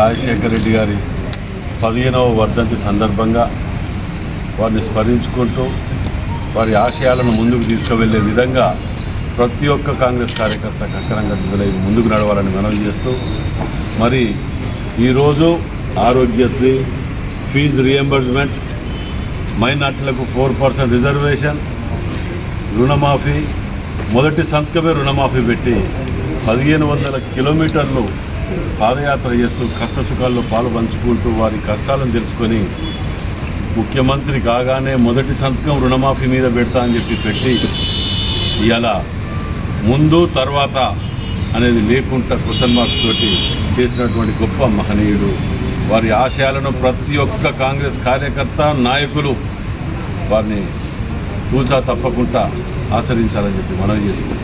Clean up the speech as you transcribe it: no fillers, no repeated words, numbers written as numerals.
రాజశేఖర రెడ్డి గారి 15వ వర్ధంతి సందర్భంగా వారిని స్మరించుకుంటూ వారి ఆశయాలను ముందుకు తీసుకువెళ్ళే విధంగా ప్రతి ఒక్క కాంగ్రెస్ కార్యకర్త కక్కరంగా ముందుకు నడవాలని మనవి చేస్తూ మరి ఈరోజు ఆరోగ్యశ్రీ ఫీజు రియంబర్స్మెంట్, మైనార్టీలకు 4% రిజర్వేషన్, రుణమాఫీ, మొదటి సంతకమే రుణమాఫీ పెట్టి 1500 కిలోమీటర్లు పాదయాత్ర చేస్తూ కష్టసుఖాల్లో పాలు పంచుకుంటూ వారి కష్టాలను తెలుసుకొని ముఖ్యమంత్రి కాగానే మొదటి సంతకం రుణమాఫీ మీద పెడతా అని చెప్పి పెట్టి ఇలా ముందు తర్వాత అనేది లేకుండా క్వశ్చన్ మార్క్ తోటి చేసినటువంటి గొప్ప మహనీయుడు. వారి ఆశయాలను ప్రతి ఒక్క కాంగ్రెస్ కార్యకర్త నాయకులు వారిని తూచా తప్పకుండా ఆచరించాలని చెప్పి మనవి చేస్తున్నాం.